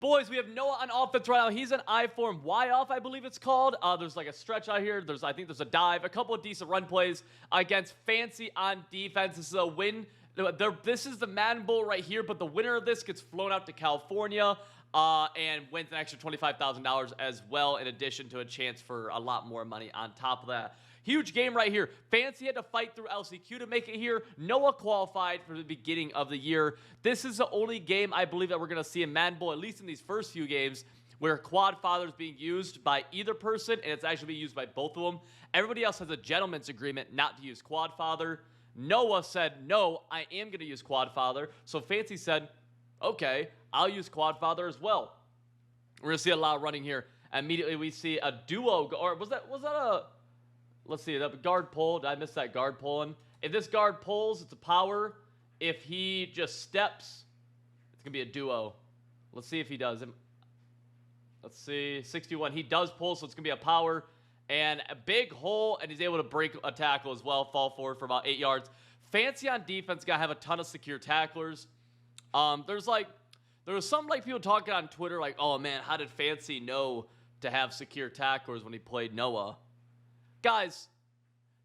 Boys, we have Noah on offense right now. He's an I form Y off, I believe it's called. There's like a stretch out here. I think there's a dive, a couple of decent run plays against Fancy on defense. This is a win. This is the Madden Bowl right here, but the winner of this gets flown out to California and wins an extra $25,000 as well, in addition to a chance for a lot more money on top of that. Huge game right here. Fancy had to fight through LCQ to make it here. Noah qualified for the beginning of the year. This is the only game I believe that we're going to see in Madden Bowl, at least in these first few games, where Quad Father is being used by either person, and it's actually being used by both of them. Everybody else has a gentleman's agreement not to use Quad Father. Noah said, no, I am going to use Quad Father. So Fancy said, okay, I'll use Quad Father as well. We're going to see a lot of running here. Immediately we see a duo, or was that a... Let's see, the guard pull. Did I miss that guard pulling? If this guard pulls, it's a power. If he just steps, it's going to be a duo. Let's see if he does. Let's see, 61. He does pull, so it's going to be a power. And a big hole, and he's able to break a tackle as well, fall forward for about 8 yards. Fancy on defense, got to have a ton of secure tacklers. There was some people talking on Twitter like, oh man, how did Fancy know to have secure tacklers when he played Noah? Guys,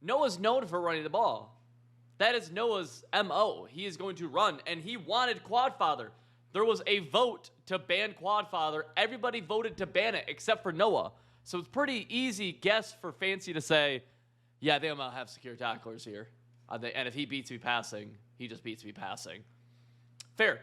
Noah's known for running the ball. That is Noah's MO. He is going to run, and he wanted Quad Father. There was a vote to ban Quad Father. Everybody voted to ban it except for Noah. So it's pretty easy guess for Fancy to say, yeah, they might have secure tacklers here. And if he beats me passing, he just beats me passing. Fair.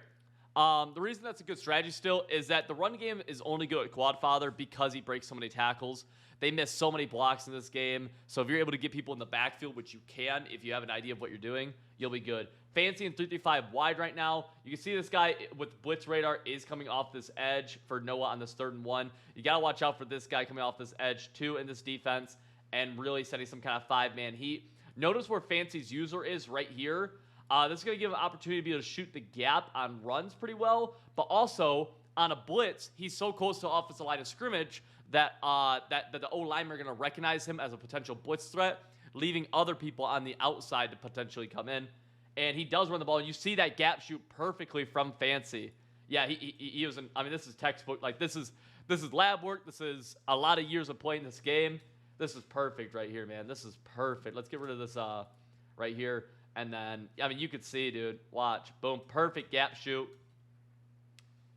The reason that's a good strategy still is that the run game is only good at Quad Father because he breaks so many tackles. They miss so many blocks in this game. So if you're able to get people in the backfield, which you can if you have an idea of what you're doing, you'll be good. Fancy in 3-3-5 wide right now. You can see this guy with Blitz Radar is coming off this edge for Noah on this 3rd and 1. You got to watch out for this guy coming off this edge too in this defense and really setting some kind of 5-man heat. Notice where Fancy's user is right here. This is going to give him an opportunity to be able to shoot the gap on runs pretty well, but also on a blitz, he's so close to the offensive line of scrimmage that the O-linemen are going to recognize him as a potential blitz threat, leaving other people on the outside to potentially come in. And he does run the ball. You see that gap shoot perfectly from Fancy. Yeah, he was. I mean, this is textbook. Like this is lab work. This is a lot of years of playing this game. This is perfect right here, man. This is perfect. Let's get rid of this right here. And then, I mean, you could see, dude. Watch. Boom. Perfect gap shoot.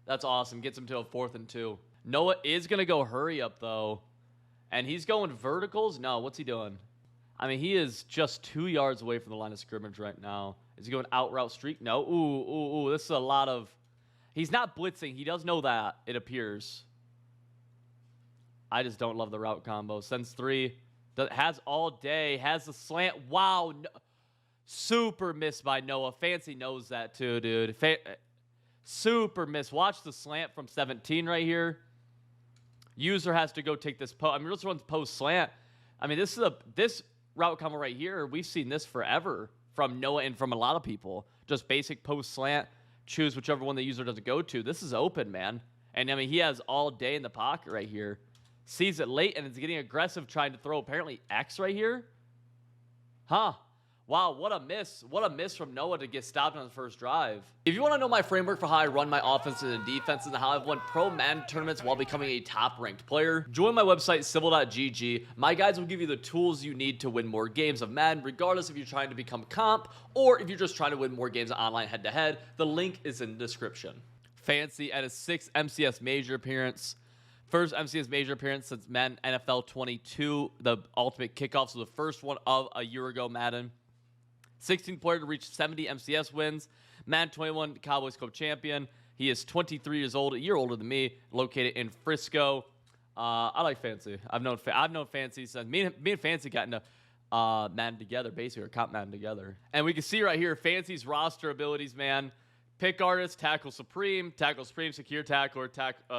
That's awesome. Gets him to a 4th and 2. Noah is going to go hurry up, though. And he's going verticals? No, what's he doing? I mean, he is just 2 yards away from the line of scrimmage right now. Is he going out route streak? No. Ooh. This is a lot of... He's not blitzing. He does know that, it appears. I just don't love the route combo. Sends 3. Has all day. Has the slant. Wow. No. Super miss by Noah. Fancy knows that too, dude. Super miss. Watch the slant from 17 right here. User has to go take this post. I mean, this one's post slant. I mean, this route combo right here. We've seen this forever from Noah and from a lot of people. Just basic post slant. Choose whichever one the user doesn't go to. This is open, man. And I mean, he has all day in the pocket right here. Sees it late and is getting aggressive trying to throw apparently X right here. Huh. Wow, what a miss. What a miss from Noah to get stopped on the first drive. If you want to know my framework for how I run my offenses and defenses and how I've won pro Madden tournaments while becoming a top-ranked player, join my website, Civil.gg. My guides will give you the tools you need to win more games of Madden, regardless if you're trying to become comp or if you're just trying to win more games online head-to-head. The link is in the description. Fancy at his 6th MCS major appearance. First MCS major appearance since Madden NFL 22, the Ultimate Kickoff, so the first one of a year ago Madden. 16th player to reach 70 MCS wins. Madden 21 Cowboys Cup champion. He is 23 years old, a year older than me, located in Frisco. I like Fancy. I've known Fancy since me and Fancy got into Madden together, basically, or comp Madden together. And we can see right here Fancy's roster abilities, man. Pick artist, tackle supreme, secure tackle,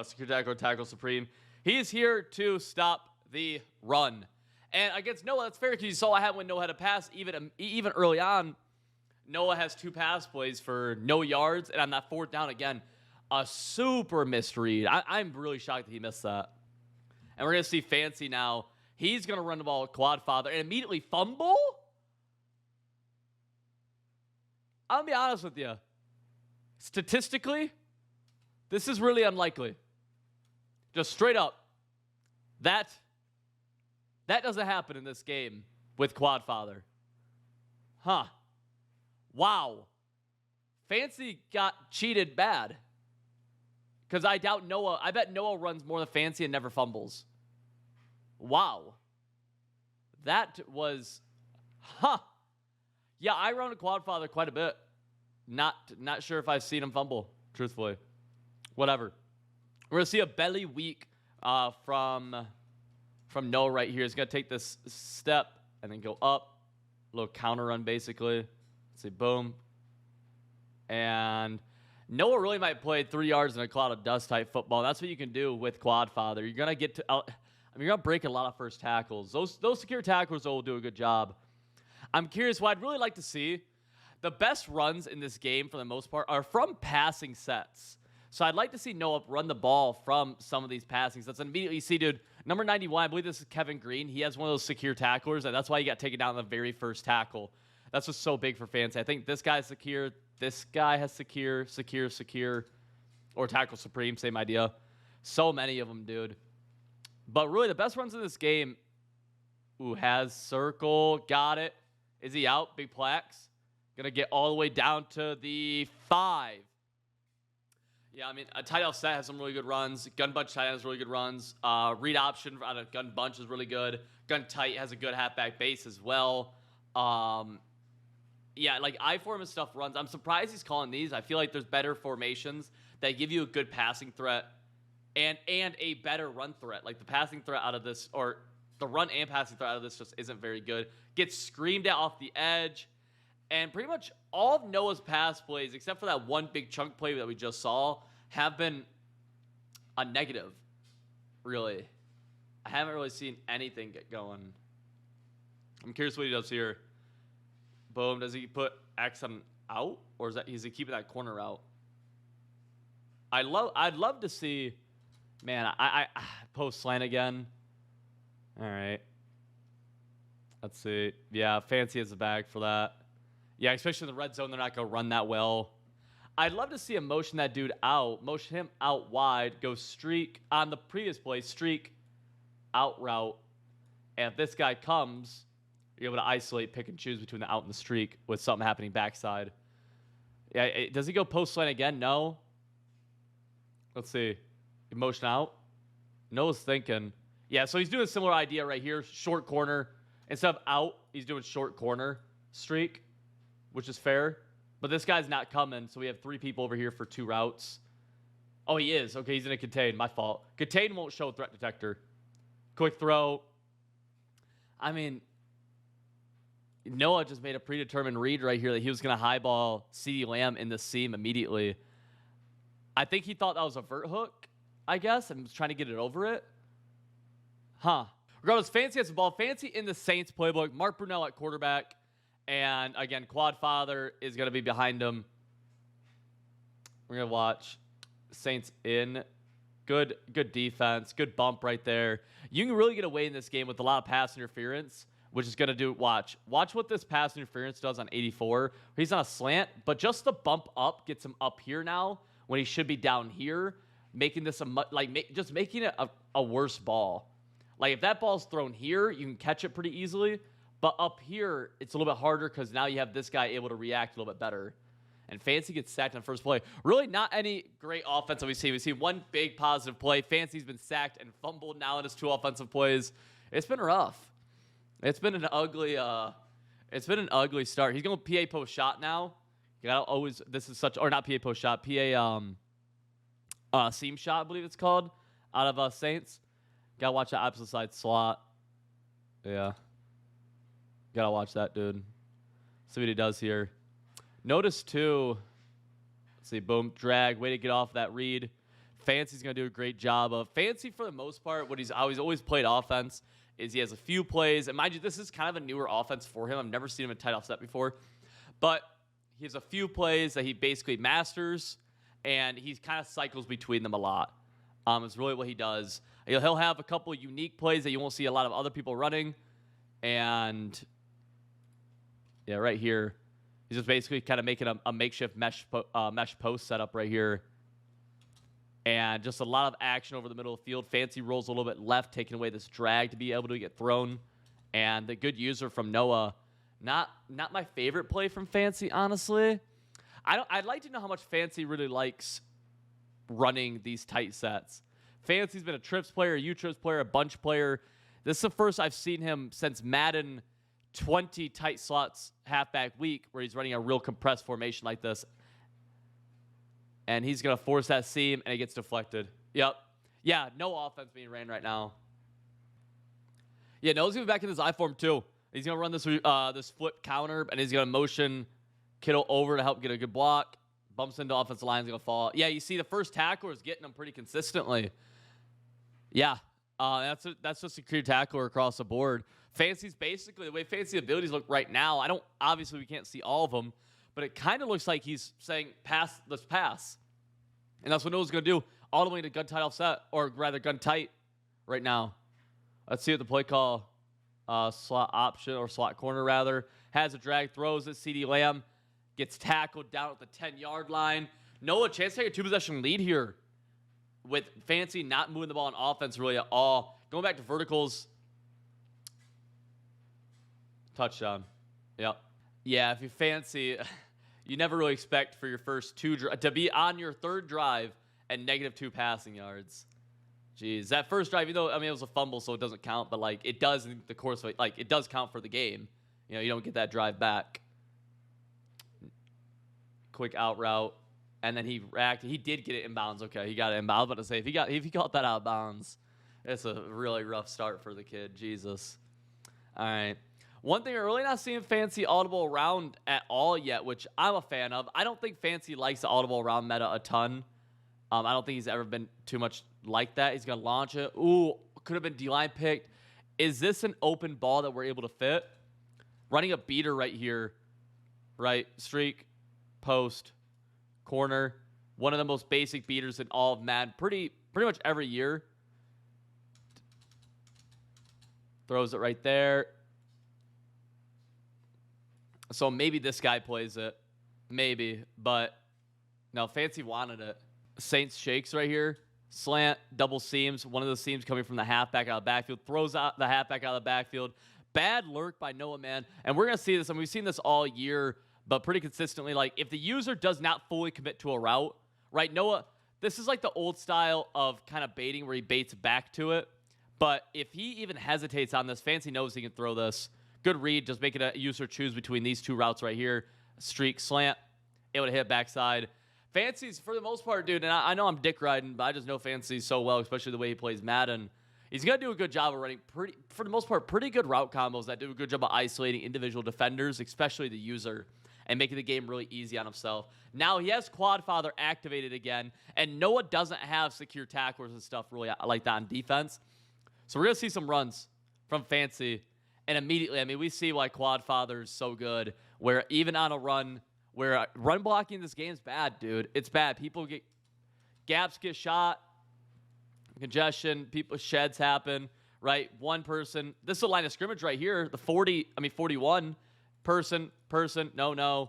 secure tackle, tackle supreme. He is here to stop the run. And against Noah, that's fair because you saw what happened when Noah had a pass. Even early on, Noah has 2 pass plays for no yards. And on that 4th down, again, a super misread. I'm really shocked that he missed that. And we're going to see Fancy now. He's going to run the ball with Quad Father and immediately fumble? I'll be honest with you. Statistically, this is really unlikely. Just straight up. That doesn't happen in this game with Quadfather. Huh. Wow. Fancy got cheated bad. Because I doubt Noah. I bet Noah runs more than Fancy and never fumbles. Wow. That was. Huh. Yeah, I run a Quadfather quite a bit. Not sure if I've seen him fumble, truthfully. Whatever. We're going to see a belly weak from Noah right here. He's going to take this step and then go up. A little counter run, basically. Let's see, boom. And Noah really might play 3 yards in a cloud of dust type football. That's what you can do with Quadfather. You're going to get to out. I mean, you're going to break a lot of first tackles. Those secure tacklers will do a good job. I'm curious, what I'd really like to see, the best runs in this game for the most part are from passing sets. So I'd like to see Noah run the ball from some of these passing sets. And immediately you see, dude, number 91, I believe this is Kevin Green. He has one of those secure tacklers, and that's why he got taken down in the very first tackle. That's just so big for Fancy. I think this guy's secure. This guy has secure, or tackle supreme, same idea. So many of them, dude. But really, the best runs in this game, has circle, got it. Is he out? Big plaques. Gonna get all the way down to the 5. Yeah, I mean, a tight out set has some really good runs. Gun bunch tight has really good runs. Read option out of gun bunch is really good. Gun tight has a good halfback base as well. Yeah, like I-form and stuff runs. I'm surprised he's calling these. I feel like there's better formations that give you a good passing threat and a better run threat. Like the passing threat out of this, or the run and passing threat out of this just isn't very good. Gets screamed at off the edge. And pretty much all of Noah's pass plays, except for that one big chunk play that we just saw, have been a negative, really. I haven't really seen anything get going. I'm curious what he does here. Boom. Does he put X on out? Or is he keeping that corner out? I'd love to see, man, I post slant again. All right. Let's see. Yeah, Fancy has a bag for that. Yeah, especially in the red zone, they're not going to run that well. I'd love to see him motion that dude out, motion him out wide, go streak on the previous play, streak, out route. And if this guy comes, you're able to isolate, pick and choose between the out and the streak with something happening backside. Yeah, does he go post slant again? No. Let's see. Motion out. Noah's thinking. Yeah, so he's doing a similar idea right here. Short corner. Instead of out, he's doing short corner streak, which is fair. But this guy's not coming, so we have 3 people over here for 2 routes. Oh, he is. Okay, he's in a contain. My fault. Contain won't show threat detector. Quick throw. I mean, Noah just made a predetermined read right here that he was going to highball CeeDee Lamb in the seam immediately. I think he thought that was a vert hook, I guess, and was trying to get it over it. Huh. Regardless, Fancy has the ball. Fancy in the Saints playbook. Mark Brunell at quarterback. And, again, Quadfather is going to be behind him. We're going to watch Saints in. Good defense. Good bump right there. You can really get away in this game with a lot of pass interference, which is going to do, watch what this pass interference does on 84. He's on a slant, but just the bump up gets him up here now when he should be down here, making this just making it a worse ball. Like if that ball's thrown here, you can catch it pretty easily, but up here it's a little bit harder because now you have this guy able to react a little bit better. And Fancy gets sacked on the first play. Really not any great offense that we see. We see one big positive play. Fancy's been sacked and fumbled now in his 2 offensive plays. It's been rough. It's been an ugly start. He's going PA post shot now. You gotta always, this is such, or not PA post shot, PA seam shot, I believe it's called, out of Saints. Gotta watch that opposite side slot. Yeah. Gotta watch that, dude. See what he does here. Notice too, let's see, boom, drag, way to get off that read. Fancy's gonna do a great job of, Fancy for the most part, what he's always played offense is he has a few plays, and mind you, this is kind of a newer offense for him. I've never seen him in tight offset before, but he has a few plays that he basically masters, and he kind of cycles between them a lot. It's really what he does. He'll have a couple of unique plays that you won't see a lot of other people running, and yeah, right here, he's just basically kind of making a makeshift mesh post setup right here. And just a lot of action over the middle of the field. Fancy rolls a little bit left, taking away this drag to be able to get thrown. And the good user from Noah. Not my favorite play from Fancy, honestly. I'd like to know how much Fancy really likes running these tight sets. Fancy's been a trips player, a U-trips player, a bunch player. This is the first I've seen him since Madden 20 tight slots halfback week where he's running a real compressed formation like this. And he's going to force that seam, and it gets deflected. Yep. Yeah, no offense being ran right now. Yeah, Noah's going to be back in his I form, too. He's going to run this flip counter, and he's going to motion Kittle over to help get a good block. Bumps into offensive line, is going to fall. Yeah, you see the first tackler is getting him pretty consistently. Yeah, that's just a clear tackler across the board. Fancy's basically, the way Fancy abilities look right now, obviously we can't see all of them, but it kind of looks like he's saying, pass, let's pass. And that's what Noah's going to do, all the way to gun tight offset, or rather gun tight right now. Let's see what the play call, slot option, or slot corner rather, has a drag, throws it, CeeDee Lamb, gets tackled down at the 10-yard line. Noah, chance to take a two-possession lead here with Fancy not moving the ball on offense really at all. Going back to verticals. Touchdown. Yep. Yeah, if you Fancy, you never really expect for your first to be on your third drive at -2 passing yards. Jeez, that first drive, even though, it was a fumble, so it doesn't count, but, it does in the course of, it does count for the game. You don't get that drive back. Quick out route, and then he reacted. He did get it inbounds. Okay, he got it inbounds. But to say, if he got that out of bounds, it's a really rough start for the kid. Jesus. All right. One thing, we're really not seeing Fancy audible around at all yet, which I'm a fan of. I don't think Fancy likes the audible around meta a ton. I don't think he's ever been too much like that. He's going to launch it. Ooh, could have been D-line picked. Is this an open ball that we're able to fit? Running a beater right here. Right, streak, post, corner. One of the most basic beaters in all of Madden. Pretty much every year. Throws it right there. So maybe this guy plays it. Maybe. But no, Fancy wanted it. Saints shakes right here. Slant, double seams. One of the seams coming from the halfback out of the backfield. Throws out the halfback out of the backfield. Bad lurk by Noah, man. And we're going to see this. We've seen this all year, but pretty consistently. If the user does not fully commit to a route, right, Noah, this is like the old style of kind of baiting where he baits back to it. But if he even hesitates on this, Fancy knows he can throw this. Good read, just making a user choose between these two routes right here. Streak, slant, able to hit backside. Fancy's, for the most part, dude, and I know I'm dick riding, but I just know Fancy so well, especially the way he plays Madden. He's going to do a good job of running, for the most part, pretty good route combos that do a good job of isolating individual defenders, especially the user, and making the game really easy on himself. Now, he has Quad Father activated again, and Noah doesn't have secure tacklers and stuff really like that on defense. So we're going to see some runs from Fancy, and immediately, we see why Quad Father is so good, where even on a run, where run blocking in this game is bad, dude. It's bad. Gaps get shot, congestion, sheds happen, right? One person. This is a line of scrimmage right here. The 41 person, no.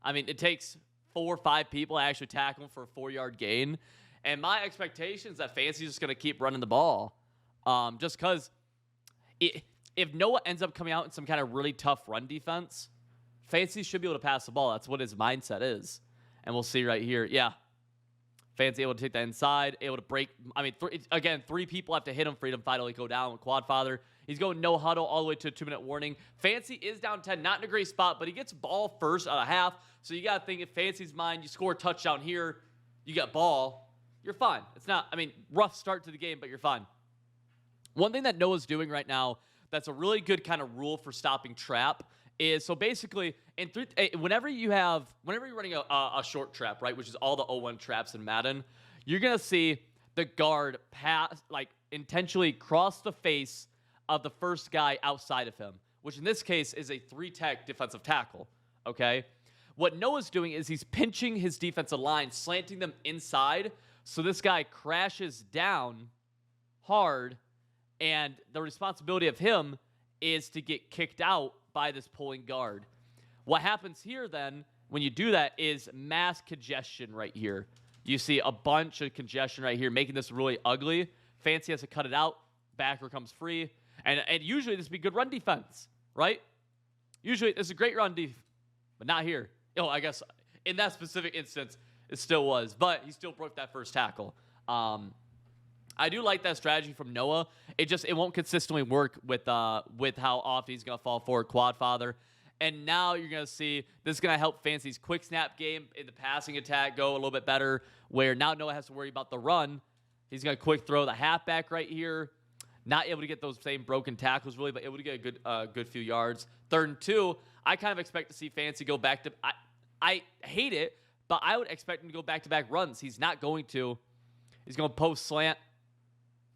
It takes 4 or 5 people to actually tackle him for a 4-yard gain. And my expectation is that Fancy's just going to keep running the ball. Just because if Noah ends up coming out in some kind of really tough run defense, Fancy should be able to pass the ball. That's what his mindset is. And we'll see right here. Yeah. Fancy able to take that inside, able to break. 3 people have to hit him for him to finally go down with Quad Father. He's going no huddle all the way to a 2-minute warning. Fancy is down 10, not in a great spot, but he gets ball first out of half. So you got to think, if Fancy's mind, you score a touchdown here, you get ball, you're fine. It's not, rough start to the game, but you're fine. One thing that Noah's doing right now that's a really good kind of rule for stopping trap is, so basically, whenever you're running a short trap, right, which is all the 0-1 traps in Madden, you're going to see the guard intentionally cross the face of the first guy outside of him, which in this case is a 3-tech defensive tackle, okay? What Noah's doing is he's pinching his defensive line, slanting them inside, so this guy crashes down hard, and the responsibility of him is to get kicked out by this pulling guard. What happens here then when you do that is mass congestion right here. You see a bunch of congestion right here, making this really ugly. Fancy has to cut it out. Backer comes free. And usually this would be good run defense, right? Usually it's a great run defense, but not here. Oh, I guess in that specific instance, it still was. But he still broke that first tackle. I do like that strategy from Noah. It won't consistently work with how often he's going to fall forward quad father. And now you're going to see this is going to help Fancy's quick snap game in the passing attack go a little bit better, where now Noah has to worry about the run. He's going to quick throw the halfback right here. Not able to get those same broken tackles, really, but able to get a good few yards. 3rd and 2, I kind of expect to see Fancy go back to – I hate it, but I would expect him to go back-to-back runs. He's not going to. He's going to post slant.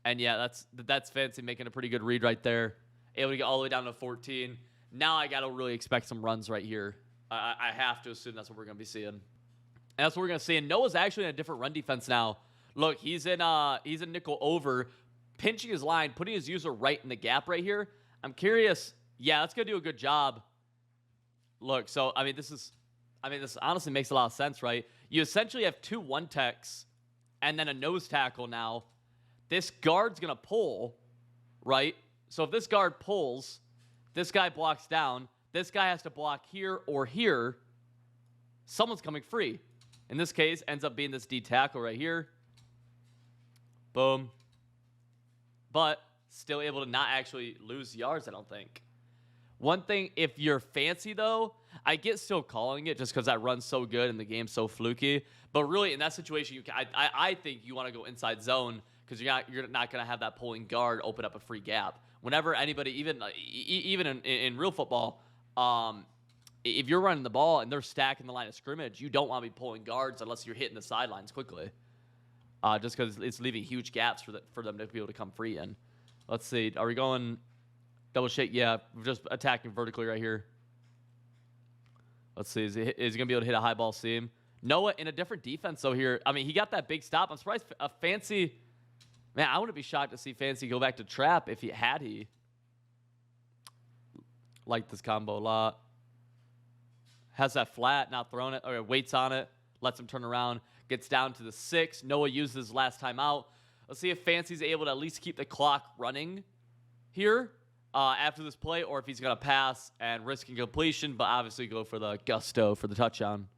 And, yeah, that's Fancy making a pretty good read right there. Able to get all the way down to 14. Now I got to really expect some runs right here. I have to assume that's what we're going to be seeing. And that's what we're going to see. And Noah's actually in a different run defense now. Look, he's in nickel over, pinching his line, putting his user right in the gap right here. I'm curious. Yeah, that's going to do a good job. Look, so, this honestly makes a lot of sense, right? You essentially have 2 one-techs and then a nose tackle now. This guard's going to pull, right? So if this guard pulls, this guy blocks down. This guy has to block here or here. Someone's coming free. In this case, ends up being this D tackle right here. Boom. But still able to not actually lose yards, I don't think. One thing, if you're Fancy, though, I get still calling it just because that run's so good and the game's so fluky. But really, in that situation, I think you want to go inside zone because you're not going to have that pulling guard open up a free gap. Whenever anybody, even in real football, if you're running the ball and they're stacking the line of scrimmage, you don't want to be pulling guards unless you're hitting the sidelines quickly. Just because it's leaving huge gaps for them to be able to come free in. Let's see. Are we going double shake? Yeah, we're just attacking vertically right here. Let's see. Is he going to be able to hit a high ball seam? Noah in a different defense, though, here. He got that big stop. I'm surprised a Fancy... Man, I wouldn't be shocked to see Fancy go back to trap if he like this combo a lot. Has that flat, not throwing it, or waits on it, lets him turn around, gets down to the 6. Noah uses his last time out. Let's see if Fancy's able to at least keep the clock running here after this play, or if he's going to pass and risk incompletion, but obviously go for the gusto for the touchdown.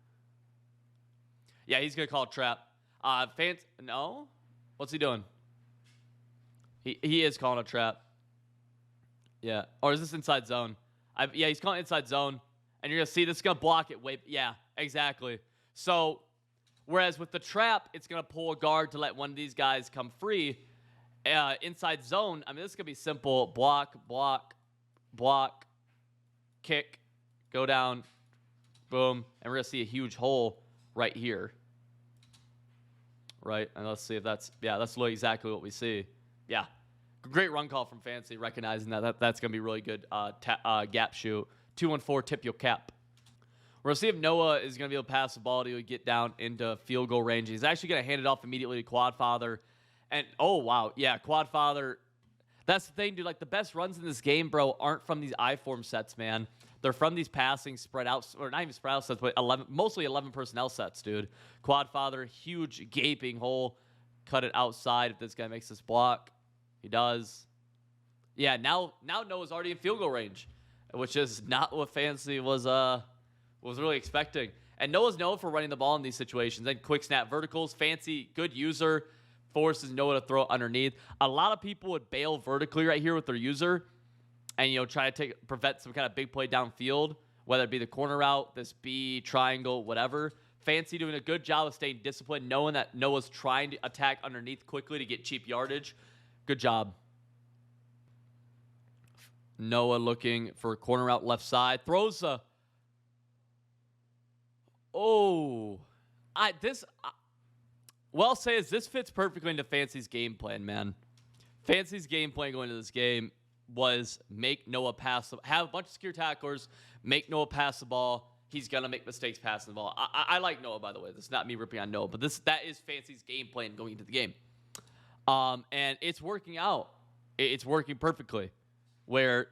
Yeah, he's going to call a trap. No? What's he doing? He is calling a trap. Yeah. Or is this inside zone? Yeah, he's calling inside zone. And you're going to see this is going to block it. Yeah, exactly. So, whereas with the trap, it's going to pull a guard to let one of these guys come free. Inside zone, this is going to be simple. Block, kick, go down, boom. And we're going to see a huge hole right here. Right? And let's see if that's literally exactly what we see. Yeah. Great run call from Fancy, recognizing that's going to be really good gap shoot. 2-1-4, tip your cap. We're going to see if Noah is going to be able to pass the ball to get down into field goal range. He's actually going to hand it off immediately to Quadfather. And, oh, wow. Yeah, Quadfather. That's the thing, dude. Like, the best runs in this game, bro, aren't from these I-form sets, man. They're from these passing spread out, or not even spread out sets, but mostly 11 personnel sets, dude. Quadfather, huge gaping hole. Cut it outside if this guy makes this block. He does. Yeah, now Noah's already in field goal range, which is not what Fancy was really expecting. And Noah's known for running the ball in these situations. Then quick snap verticals. Fancy, good user, forces Noah to throw it underneath. A lot of people would bail vertically right here with their user and, try to prevent some kind of big play downfield, whether it be the corner route, this B, triangle, whatever. Fancy doing a good job of staying disciplined, knowing that Noah's trying to attack underneath quickly to get cheap yardage. Good job. Noah looking for a corner out left side. Throws a... Oh. Well, I'll say is this fits perfectly into Fancy's game plan, man. Fancy's game plan going into this game was make Noah pass, have a bunch of secure tacklers, make Noah pass the ball. He's going to make mistakes passing the ball. I like Noah, by the way. This is not me ripping on Noah, but that is Fancy's game plan going into the game. And it's working out. It's working perfectly. Where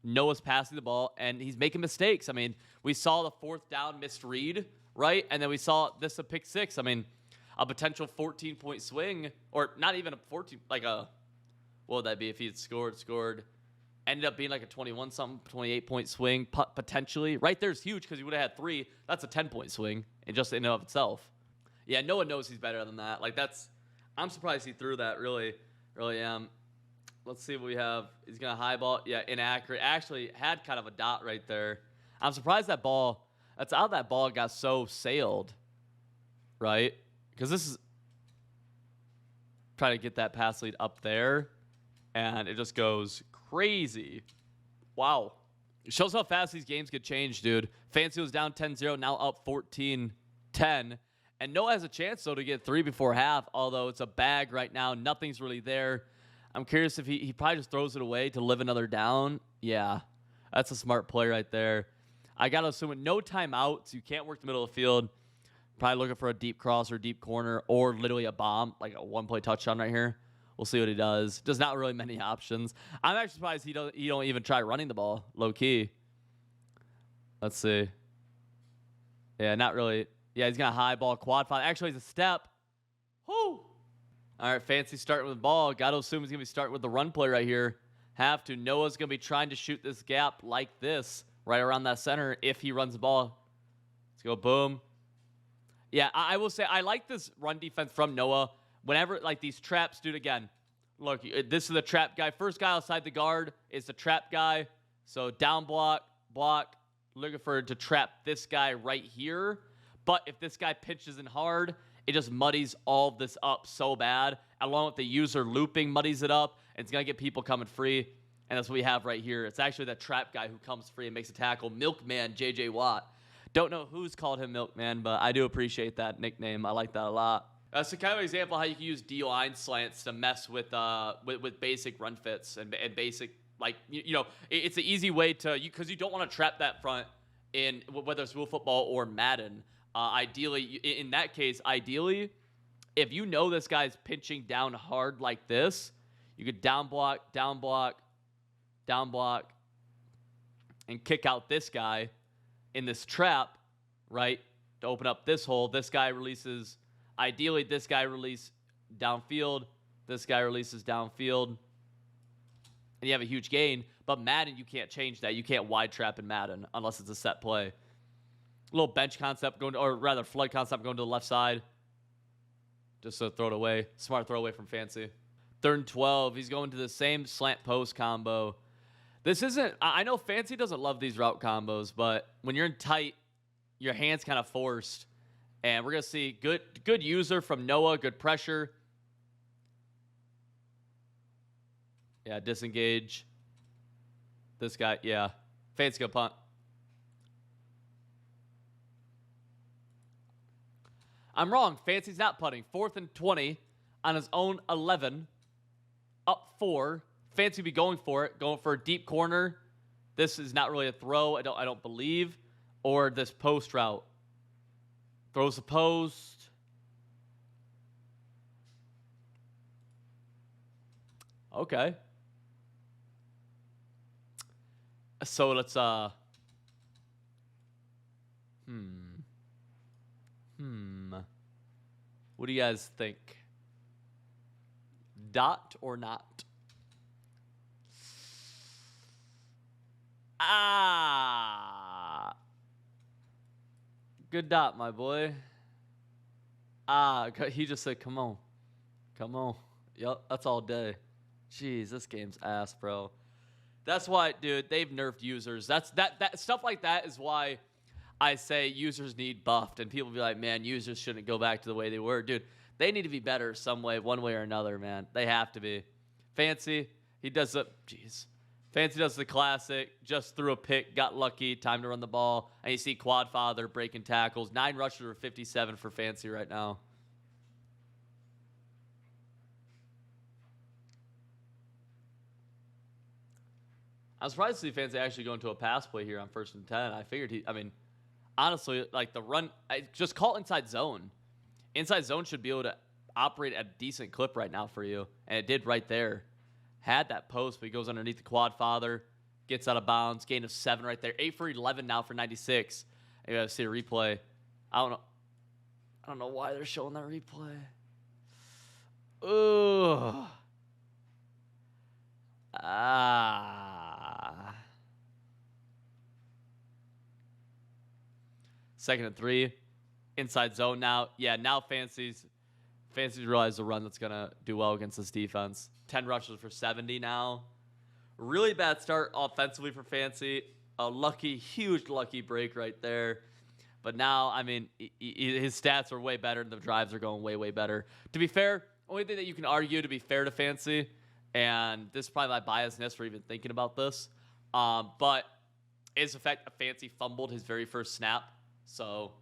Noah's passing the ball, and he's making mistakes. I mean, we saw the 4th down missed read, right? And then we saw this a pick 6. I mean, a potential 14-point swing, or not even a 14, like a, what would that be if he had scored, ended up being like a 21-something, 28-point swing, potentially. Right there's huge because he would have had 3. That's a 10-point swing, and just in and of itself. Yeah, Noah knows he's better than that. Like, I'm surprised he threw that, really am. Let's see what we have. He's going to high ball. Yeah, inaccurate. Actually had kind of a dot right there. I'm surprised that's how that ball got so sailed, right? Because this is trying to get that pass lead up there, and it just goes crazy. Wow. It shows how fast these games get changed, dude. Fancy was down 10-0, now up 14-10. And Noah has a chance, though, to get 3 before half, although it's a bag right now. Nothing's really there. I'm curious if he probably just throws it away to live another down. Yeah, that's a smart play right there. I got to assume with no timeouts, you can't work the middle of the field. Probably looking for a deep cross or deep corner or literally a bomb, like a one-play touchdown right here. We'll see what he does. Does not really many options. I'm actually surprised he don't even try running the ball, low-key. Let's see. Yeah, not really. Yeah, he's going to high ball, quad five. Actually, he's a step. Whoo! All right, Fancy starting with the ball. Got to assume he's going to be starting with the run play right here. Have to. Noah's going to be trying to shoot this gap like this, right around that center if he runs the ball. Let's go, boom. Yeah, I will say I like this run defense from Noah. Whenever, like, these traps, dude, again, look, this is the trap guy. First guy outside the guard is the trap guy. So down block, looking for to trap this guy right here. But if this guy pitches in hard, it just muddies all of this up so bad. Along with the user looping muddies it up. And it's going to get people coming free. And that's what we have right here. It's actually that trap guy who comes free and makes a tackle. Milkman J.J. Watt. Don't know who's called him Milkman, but I do appreciate that nickname. I like that a lot. That's kind of an example of how you can use D-line slants to mess with basic run fits and basic, like, it's an easy way to, because you don't want to trap that front in, whether it's Will Football or Madden. Ideally, in that case, if you know this guy's pinching down hard like this, you could down block, and kick out this guy in this trap, right, to open up this hole. This guy releases, ideally, this guy releases downfield. This guy releases downfield. And you have a huge gain. But Madden, you can't change that. You can't wide trap in Madden unless it's a set play. A little bench concept going, or rather flood concept going to the left side. Just to throw it away. Smart throw away from Fancy. 3rd and 12. He's going to the same slant post combo. This isn't, I know Fancy doesn't love these route combos, but when you're in tight, your hand's kind of forced. And we're going to see good user from Noah, good pressure. Yeah, disengage. This guy, yeah. Fancy go punt. I'm wrong. Fancy's not punting. 4th and 20 on his own 11. Up 4. Fancy be going for it. Going for a deep corner. This is not really a throw, I don't believe. Or this post route. Throws a post. Okay. So let's what do you guys think? Dot or not? Good dot, my boy. He just said, come on. Come on. Yep, that's all day. Jeez, this game's ass, bro. That's why, dude, they've nerfed users. That stuff like that is why I say users need buffed. And people be like, man, users shouldn't go back to the way they were. Dude, they need to be better some way, one way or another, man. They have to be. Fancy, he does the, Fancy does the classic, just threw a pick, got lucky, time to run the ball. And you see Quad Father breaking tackles. 9 rushes for 57 for Fancy right now. I'm surprised to see Fancy actually go into a pass play here on 1st and 10. I figured honestly, like the run, just call inside zone. Inside zone should be able to operate at a decent clip right now for you. And it did right there. Had that post, but he goes underneath the Quad Father. Gets out of bounds. Gain of 7 right there. 8 for 11 now for 96. You gotta see a replay. I don't know why they're showing that replay. Ooh. Second and 3. Inside zone now. Yeah, now Fancy's realize the run that's going to do well against this defense. 10 rushes for 70 now. Really bad start offensively for Fancy. A huge lucky break right there. But now, I mean, his stats are way better and the drives are going way, way better. To be fair, only thing that you can argue to be fair to Fancy, and this is probably my biasness for even thinking about this, but is the fact that Fancy fumbled his very first snap. So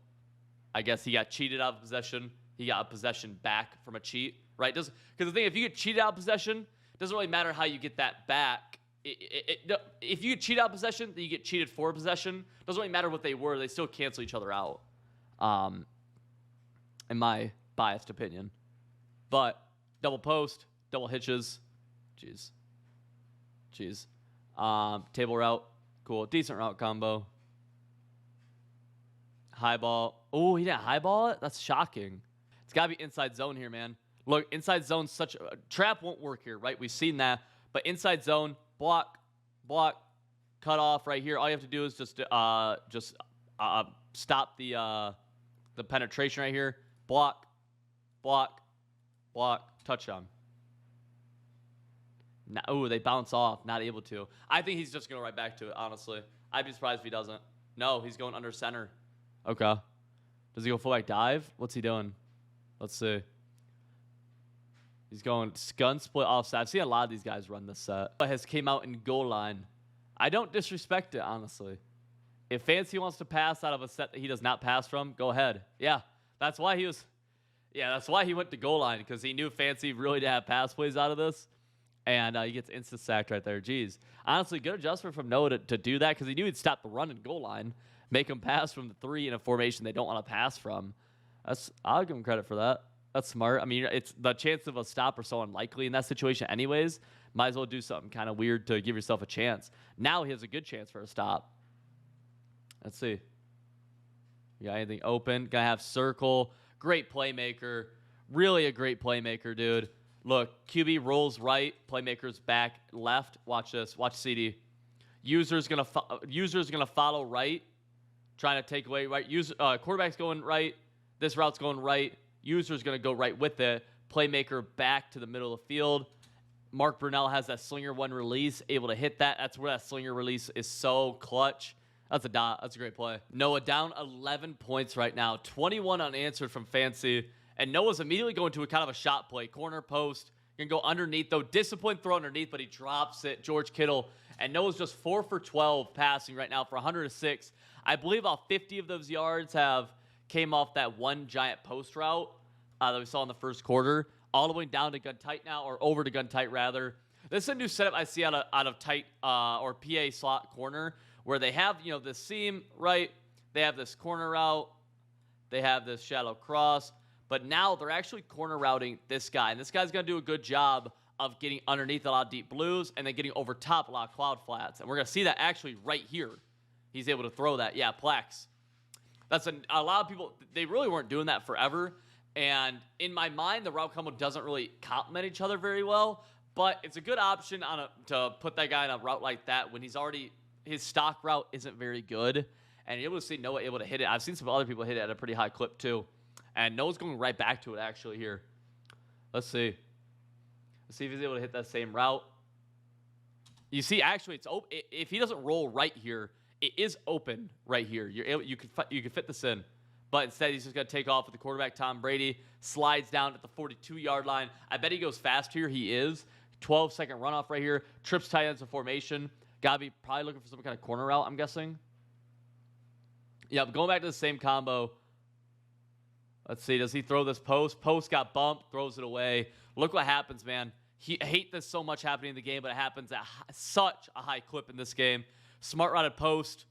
I guess he got cheated out of possession. He got a possession back from a cheat, right? Because the thing, if you get cheated out of possession, it doesn't really matter how you get that back. If you get cheated out of possession, then you get cheated for possession. It doesn't really matter what they were. They still cancel each other out, in my biased opinion. But double post, double hitches. Jeez. Table route. Cool. Decent route combo. High ball. Oh, he didn't high ball it? That's shocking. It's got to be inside zone here, man. Look, inside zone, such a trap won't work here, right? We've seen that. But inside zone, block, cut off right here. All you have to do is just stop the penetration right here. Block, touchdown. Now, ooh, they bounce off. Not able to. I think he's just going right back to it, honestly. I'd be surprised if he doesn't. No, he's going under center. Okay. Does he go fullback dive? What's he doing? Let's see. He's going gun split offside. I've seen a lot of these guys run this set. Has came out in goal line. I don't disrespect it, honestly. If Fancy wants to pass out of a set that he does not pass from, go ahead. Yeah, that's why he went to goal line, because he knew Fancy really didn't have pass plays out of this. And he gets instant sacked right there. Jeez. Honestly, good adjustment from Noah to do that, because he knew he'd stop the run and goal line, make him pass from the 3 in a formation they don't want to pass from. I'll give him credit for that. That's smart. I mean, it's the chance of a stop are so unlikely in that situation anyways. Might as well do something kind of weird to give yourself a chance. Now he has a good chance for a stop. Let's see. You got anything open? Gonna have circle. Great playmaker. Really a great playmaker, dude. Look, QB rolls right. Playmaker's back left. Watch this. Watch CD. User's gonna follow right. Trying to take away right. Quarterback's going right. This route's going right. User's going to go right with it. Playmaker back to the middle of the field. Mark Brunell has that slinger one release, able to hit that. That's where that slinger release is so clutch. That's a dot. That's a great play. Noah down 11 points right now. 21 unanswered from Fancy. And Noah's immediately going to a kind of a shot play. Corner post. Going to go underneath, though. Disciplined throw underneath, but he drops it. George Kittle. And Noah's just 4 for 12 passing right now for 106. I believe about 50 of those yards came off that one giant post route that we saw in the first quarter, all the way down to gun tight now, or over to gun tight rather. This is a new setup I see out of tight or PA slot corner, where they have this seam right, they have this corner route, they have this shallow cross, but now they're actually corner routing this guy, and this guy's gonna do a good job of getting underneath a lot of deep blues and then getting over top a lot of cloud flats, and we're gonna see that actually right here. He's able to throw that. Yeah, Plex. That's a lot of people, they really weren't doing that forever. And in my mind, the route combo doesn't really complement each other very well. But it's a good option to put that guy on a route like that when his stock route isn't very good. And you're able to see Noah able to hit it. I've seen some other people hit it at a pretty high clip too. And Noah's going right back to it actually here. Let's see. Let's see if he's able to hit that same route. You see, actually, it's open. If he doesn't roll right here, it is open right here. You can fit this in, but instead he's just gonna take off with the quarterback. Tom Brady slides down at the 42-yard line. I bet he goes fast here. He is 12-second runoff right here. Trips tight ends in formation. Gotta be probably looking for some kind of corner route, I'm guessing. Yep, going back to the same combo. Let's see. Does he throw this post? Post got bumped. Throws it away. Look what happens, man. I hate this so much happening in the game, but it happens at such a high clip in this game. Smart routed post.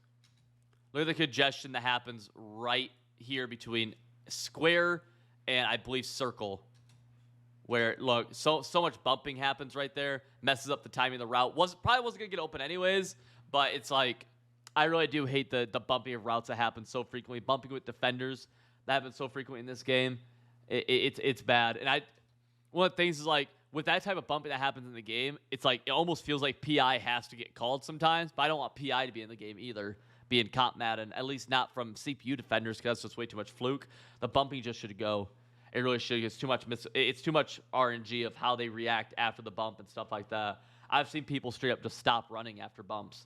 Look at the congestion that happens right here between square and I believe circle. Where, look, so much bumping happens right there. Messes up the timing of the route. Probably wasn't going to get open anyways, But it's like, I really do hate the bumping of routes that happen so frequently. Bumping with defenders that happen so frequently in this game. It's bad. And one of the things is like, with that type of bumping that happens in the game, it's like, it almost feels like PI has to get called sometimes, but I don't want PI to be in the game either, being comp Madden, at least not from CPU defenders, because that's just way too much fluke. The bumping just should go. It really should. It's too much RNG of how they react after the bump and stuff like that. I've seen people straight up just stop running after bumps.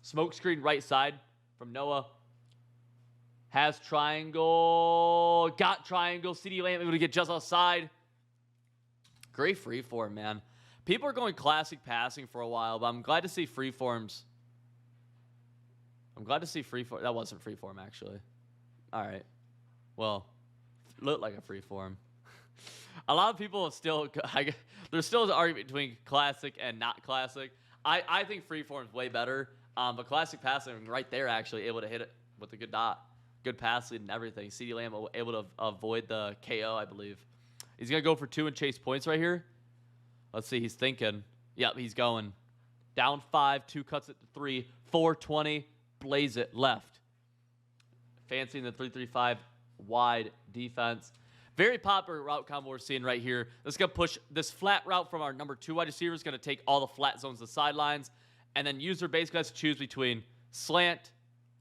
Smoke screen right side from Noah. Has triangle. Got triangle. CeeDee Lamb able to get just outside. Great freeform, man. People are going classic passing for a while, but I'm glad to see freeforms. I'm glad to see freeform. That wasn't freeform, actually. All right. Well, looked like a freeform. A lot of people are still, there's still an argument between classic and not classic. I think freeform is way better, but classic passing right there, actually able to hit it with a good dot. Good pass lead and everything. CeeDee Lamb able to avoid the KO, I believe. He's going to go for 2 and chase points right here. Let's see. He's thinking. Yep, he's going. Down 5, 2 cuts it to 3, 420, blaze it left. Fancying the 3-3-5 wide defense. Very popular route combo we're seeing right here. Let's go push this flat route from our number 2 wide receiver. Is going to take all the flat zones to the sidelines. And then user basically has to choose between slant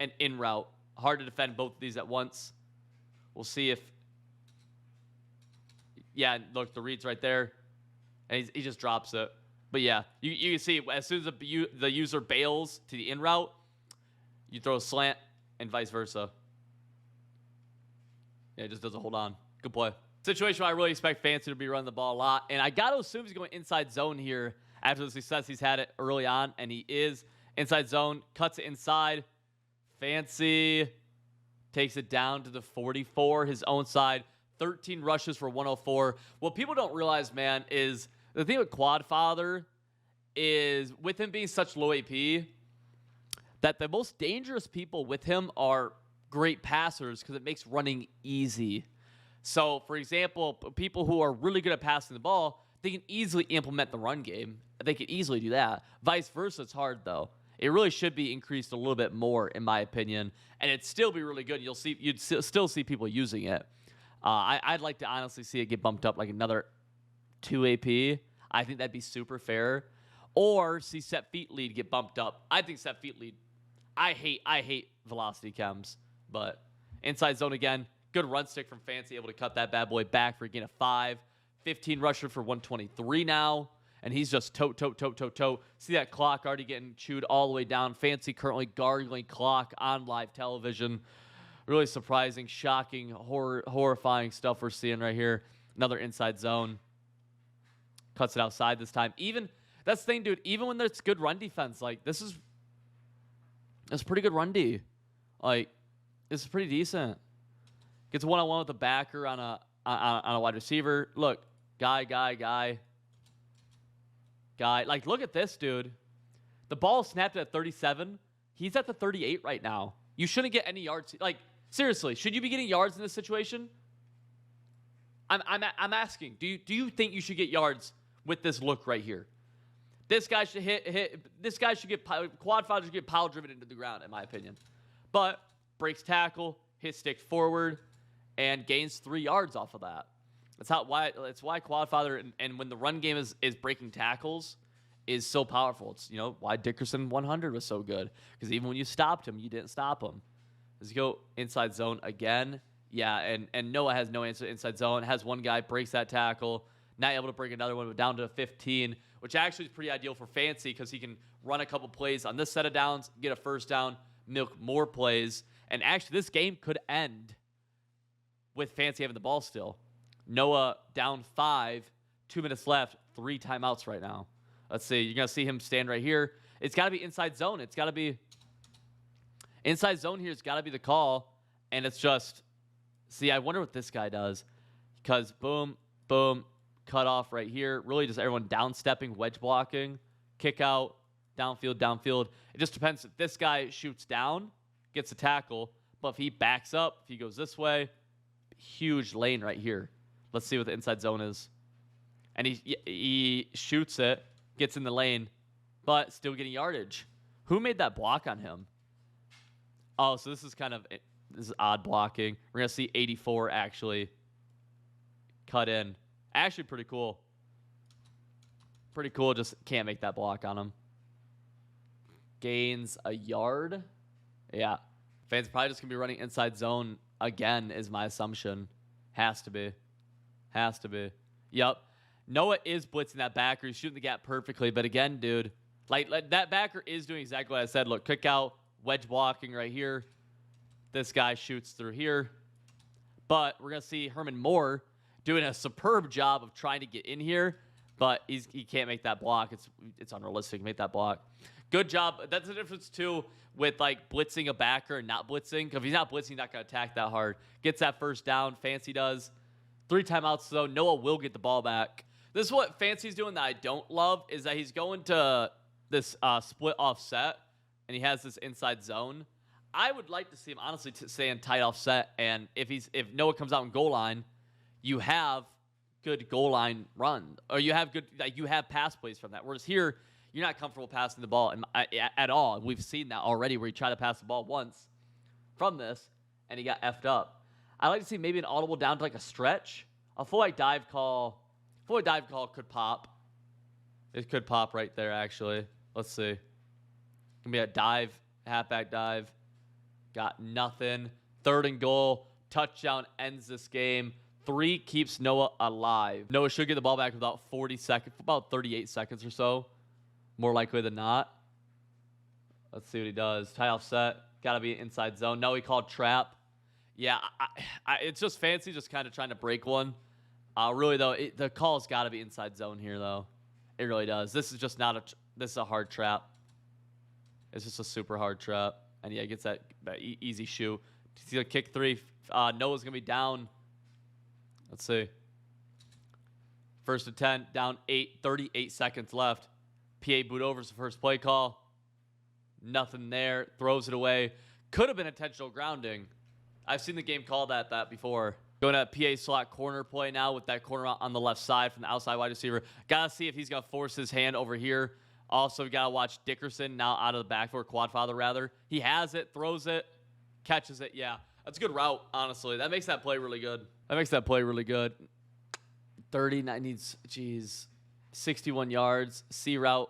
and in route. Hard to defend both of these at once. We'll see if... Yeah, look, the read's right there. And he just drops it. But yeah, you can see as soon as the user bails to the in route, you throw a slant and vice versa. Yeah, it just doesn't hold on. Good play. Situation where I really expect Fancy to be running the ball a lot. And I got to assume he's going inside zone here after the success he's had it early on. And he is inside zone. Cuts it inside. Fancy takes it down to the 44, his own side. 13 rushes for 104. What people don't realize, man, is the thing with Quadfather is with him being such low AP, that the most dangerous people with him are great passers because it makes running easy. So, for example, people who are really good at passing the ball, they can easily implement the run game. They can easily do that. Vice versa, it's hard, though. It really should be increased a little bit more, in my opinion, and it'd still be really good. You'd still see people using it. I'd like to honestly see it get bumped up like another 2 AP. I think that'd be super fair. Or see set feet lead get bumped up. I think set feet lead. I hate velocity chems, but inside zone again. Good run stick from Fancy, able to cut that bad boy back for a gain of 5. 15 rusher for 123 now. And he's just tote. See that clock already getting chewed all the way down. Fancy currently gargling clock on live television. Really surprising, shocking, horrifying stuff we're seeing right here. Another inside zone. Cuts it outside this time. That's the thing, dude. Even when there's good run defense, like, this is pretty good run D. Like, this is pretty decent. Gets one-on-one with the backer on a wide receiver. Look, guy. Like, look at this, dude. The ball snapped at 37. He's at the 38 right now. You shouldn't get any yards. Like, seriously, should you be getting yards in this situation? I'm asking. Do you think you should get yards with this look right here? This guy should hit. This guy should get Quadfather should get pile driven into the ground, in my opinion. But breaks tackle, hits stick forward, and gains 3 yards off of that. That's why Quadfather and when the run game is breaking tackles is so powerful. It's why Dickerson 100 was so good, because even when you stopped him, you didn't stop him. As you go inside zone again, yeah, and Noah has no answer inside zone. Has one guy, breaks that tackle, not able to break another one, but down to 15, which actually is pretty ideal for Fancy because he can run a couple plays on this set of downs, get a first down, milk more plays, and actually this game could end with Fancy having the ball still. Noah down 5, 2 minutes left, 3 timeouts right now. Let's see. You're going to see him stand right here. It's got to be inside zone. It's got to be inside zone here. It's got to be the call. And it's just, see, I wonder what this guy does. Because boom, cut off right here. Really just everyone down-stepping, wedge blocking, kick out, downfield. It just depends. If this guy shoots down, gets a tackle. But if he backs up, if he goes this way, huge lane right here. Let's see what the inside zone is. And he shoots it, gets in the lane, but still getting yardage. Who made that block on him? Oh, so this is odd blocking. We're going to see 84 actually cut in. Actually pretty cool. Pretty cool. Just can't make that block on him. Gains a yard. Yeah. Fans probably just going to be running inside zone again is my assumption. Has to be. Has to be. Yep. Noah is blitzing that backer. He's shooting the gap perfectly. But again, dude, like that backer is doing exactly what I said. Look, kick out, wedge blocking right here. This guy shoots through here. But we're going to see Herman Moore doing a superb job of trying to get in here. But he can't make that block. It's unrealistic to make that block. Good job. That's the difference, too, with, like, blitzing a backer and not blitzing. Because if he's not blitzing, he's not going to attack that hard. Gets that first down. Fancy does. 3 timeouts, though. Noah will get the ball back. This is what Fancy's doing that I don't love, is that he's going to this split offset, and he has this inside zone. I would like to see him, honestly, stay in tight offset. And if Noah comes out in goal line, you have good goal line run. Or you have pass plays from that. Whereas here, you're not comfortable passing the ball at all. We've seen that already where he tried to pass the ball once from this, and he got effed up. I'd like to see maybe an audible down to like a stretch. A full-white dive call. Full-white dive call could pop. It could pop right there, actually. Let's see. Gonna be a dive, halfback dive. Got nothing. 3rd and goal. Touchdown ends this game. 3 keeps Noah alive. Noah should get the ball back in about 40 seconds, about 38 seconds or so. More likely than not. Let's see what he does. Tie offset. Got to be inside zone. No, he called trap. Yeah, it's just Fancy just kind of trying to break one. Really, though, the call's got to be inside zone here, though. It really does. This is just not this is a hard trap. It's just a super hard trap. And, yeah, he gets that easy shoe. He's going to kick 3. Noah's going to be down. Let's see. 1st and 10, down 8, 38 seconds left. PA boot over the first play call. Nothing there. Throws it away. Could have been intentional grounding. I've seen the game call that before. Going to PA slot corner play now with that corner on the left side from the outside wide receiver. Got to see if he's going to force his hand over here. Also, we got to watch Dickerson now out of the backfield, Quadfather rather. He has it, throws it, catches it. Yeah, that's a good route, honestly. That makes that play really good. 39 needs, 61 yards. C route,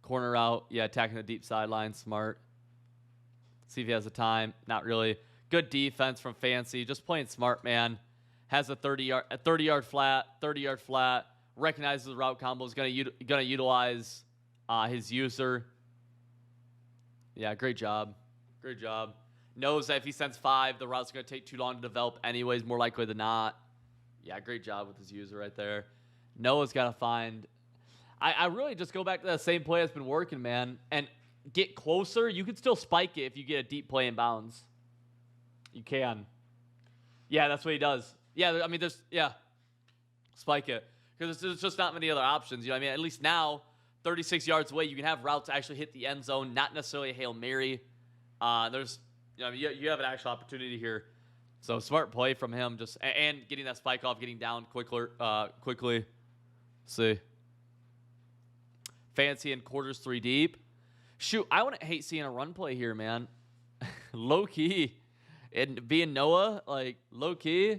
corner route. Yeah, attacking the deep sideline, smart. See if he has the time. Not really. Good defense from Fancy. Just playing smart, man. Has a 30-yard flat. Recognizes the route combo. Is gonna utilize his user. Yeah, great job. Knows that if he sends 5, the route's gonna take too long to develop anyways, more likely than not. Yeah, great job with his user right there. Noah's got to find. I really just go back to that same play that's been working, man, and get closer. You can still spike it if you get a deep play in bounds. You can. Yeah, that's what he does. Yeah, I mean, spike it. Because there's just not many other options. You know what I mean? At least now, 36 yards away, you can have routes actually hit the end zone, not necessarily a Hail Mary. You have an actual opportunity here. So smart play from him, just and getting that spike off, getting down quickly. See. Fancy in quarters 3 deep. Shoot, I wouldn't hate seeing a run play here, man. Low key. And being Noah, like, low key,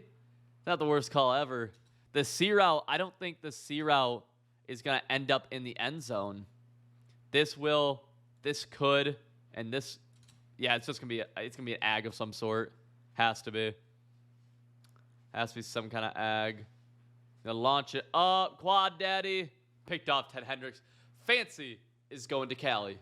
not the worst call ever. The C route, I don't think the C route is going to end up in the end zone. This could, and this, yeah, it's going to be an ag of some sort. Has to be some kind of ag. Gonna launch it up. Quad Daddy. Picked off Ted Hendricks. Fancy is going to Cali.